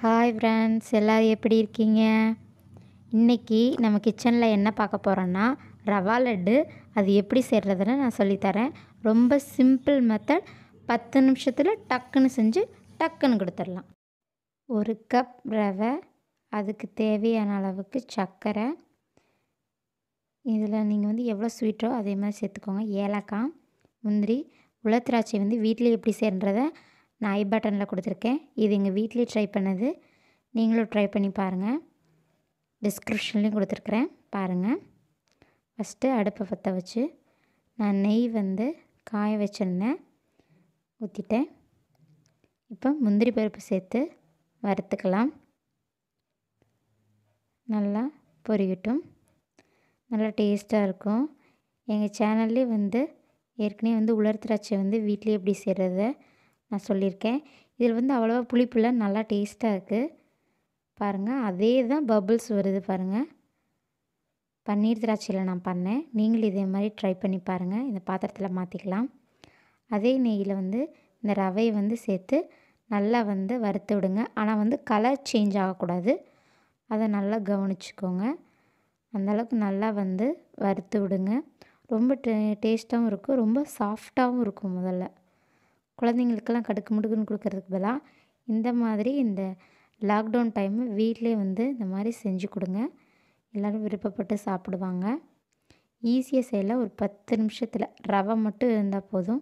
Hi friends, எல்லோரும் எப்படி இருக்கீங்க? இன்றைக்கி நம்ம கிச்சனில் என்ன பார்க்க போகிறோன்னா ரவா லட்டு. அது எப்படி செய்கிறதுன்னு நான் சொல்லித்தரேன். ரொம்ப சிம்பிள் மெத்தட். 10 நிமிஷத்தில் டக்குன்னு செஞ்சு டக்குன்னு கொடுத்துடலாம். 1 கப் ரவை, அதுக்கு தேவையான அளவுக்கு சர்க்கரை. இதில் நீங்கள் எவ்வளோ ஸ்வீட்டோ அதே மாதிரி சேர்த்துக்கோங்க. ஏலக்காய், முந்திரி, உலர்திராட்சை வீட்டிலே எப்படி செய்கிறத நான் ஐ பட்டனில் கொடுத்துருக்கேன். இது எங்கள் வீட்டிலே ட்ரை பண்ணது. நீங்களும் ட்ரை பண்ணி பாருங்கள். டிஸ்கிரிப்ஷன்லேயும் கொடுத்துருக்குறேன், பாருங்கள். ஃபஸ்ட்டு அடுப்பை பற்ற வச்சு நான் நெய் காய வச்சுருந்தேன், ஊற்றிட்டேன். இப்போ முந்திரி பருப்பு சேர்த்து வறுத்துக்கலாம். நல்லா பொரியட்டும். நல்லா டேஸ்ட்டாக இருக்கும். எங்கள் சேனல்லே ஏற்கனவே உலர் திராட்சை வீட்டிலே எப்படி செய்கிறத நான் சொல்லியிருக்கேன். இதில் அவ்வளோவா புளிப்பில்லை, நல்லா டேஸ்ட்டாக இருக்குது. பாருங்கள், அதே தான் பபுள்ஸ் வருது பாருங்கள். பன்னீர் திராட்சையில் நான் பண்ணேன். நீங்களும் இதே மாதிரி ட்ரை பண்ணி பாருங்கள். இந்த பாத்திரத்தில் மாற்றிக்கலாம். அதே நெய்யில் இந்த ரவையை சேர்த்து நல்லா வறுத்து விடுங்க. ஆனால் கலர் சேஞ்ச் ஆகக்கூடாது. அதை நல்லா கவனிச்சுக்கோங்க. அந்தளவுக்கு நல்லா வறுத்து விடுங்க. ரொம்ப டேஸ்ட்டாகவும் இருக்கும், ரொம்ப சாஃப்டாகவும் இருக்கும். முதல்ல குழந்தைங்களுக்கெல்லாம் கடுக்கு முடுக்குன்னு கொடுக்கறதுக்கு பதிலாக இந்த மாதிரி இந்த லாக்டவுன் டைமு வீட்டிலே இந்த மாதிரி செஞ்சு கொடுங்க. எல்லோரும் விருப்பப்பட்டு சாப்பிடுவாங்க. ஈஸியாக செய்யலாம். ஒரு 10 நிமிஷத்தில் ரவை மட்டும் இருந்தால் போதும்.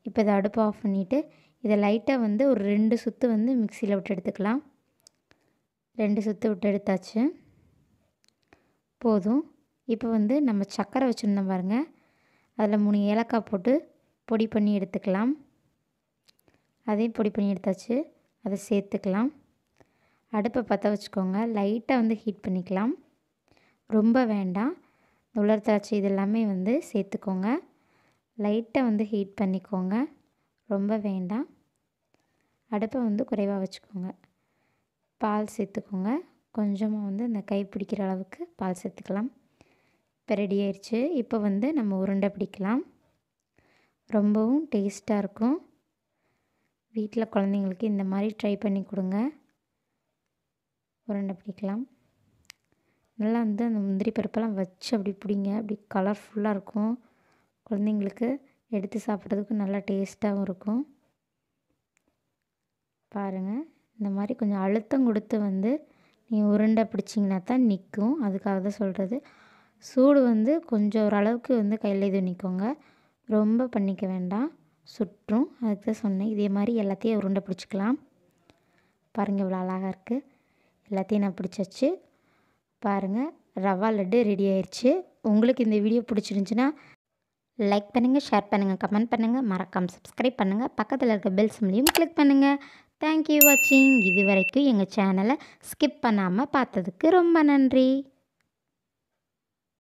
இப்போ இதை அடுப்பை ஆஃப் பண்ணிவிட்டு இதை லைட்டாக ஒரு 2 சுற்று மிக்சியில் விட்டு எடுத்துக்கலாம். 2 சுற்று விட்டு எடுத்தாச்சு, போதும். இப்போ நம்ம சர்க்கரை வச்சுருந்தோம் பாருங்கள், அதில் 3 ஏலக்காய் போட்டு பொடி பண்ணி எடுத்துக்கலாம். அதையும் பொடி பண்ணி எடுத்தாச்சு, அதை சேர்த்துக்கலாம். அடுப்பை பற்ற வச்சுக்கோங்க. லைட்டாக ஹீட் பண்ணிக்கலாம், ரொம்ப வேண்டாம். உலர் திராட்சை இது எல்லாமே சேர்த்துக்கோங்க. லைட்டாக ஹீட் பண்ணிக்கோங்க, ரொம்ப வேண்டாம். அடுப்பை குறைவாக வச்சுக்கோங்க. பால் சேர்த்துக்கோங்க. கொஞ்சமாக இந்த கை பிடிக்கிற அளவுக்கு பால் சேர்த்துக்கலாம். இப்போ ரெடி ஆயிடுச்சு. இப்போ நம்ம உருண்டை பிடிக்கலாம். ரொம்பவும் டேஸ்ட்டாக இருக்கும். வீட்டில் குழந்தைங்களுக்கு இந்த மாதிரி ட்ரை பண்ணி கொடுங்க. உருண்டை பிடிக்கலாம். நல்லா அந்த முந்திரி பருப்பெல்லாம் வச்சு அப்படி பிடிங்க. அப்படி கலர்ஃபுல்லாக இருக்கும். குழந்தைங்களுக்கு எடுத்து சாப்பிட்றதுக்கு நல்லா டேஸ்ட்டாகவும் இருக்கும். பாருங்கள், இந்த மாதிரி கொஞ்சம் அழுத்தம் கொடுத்து நீங்கள் உருண்டை பிடிச்சிங்கன்னா தான் நிற்கும். அதுக்காக தான் சொல்கிறது. சூடு கொஞ்சம் ஓரளவுக்கு கையில் இது நிற்கோங்க, ரொம்ப பண்ணிக்க வேண்டாம், சுற்றும். அதுக்கு தான் சொன்னேன். இதே மாதிரி எல்லாத்தையும் உருண்டை பிடிச்சிக்கலாம். பாருங்கள், இவ்வளோ அழகாக இருக்குது. எல்லாத்தையும் நான் பிடிச்சாச்சு. பாருங்கள், ரவா லட்டு ரெடி ஆயிடுச்சு. உங்களுக்கு இந்த வீடியோ பிடிச்சிருந்துச்சின்னா லைக் பண்ணுங்கள், ஷேர் பண்ணுங்கள், கமெண்ட் பண்ணுங்கள், மறக்காமல் சப்ஸ்கிரைப் பண்ணுங்கள். பக்கத்தில் இருக்க பெல் சிம்லையும் கிளிக் பண்ணுங்கள். தேங்க்யூ வாட்சிங். இது வரைக்கும் எங்கள் சேனலை ஸ்கிப் பண்ணாமல் பார்த்ததுக்கு ரொம்ப நன்றி.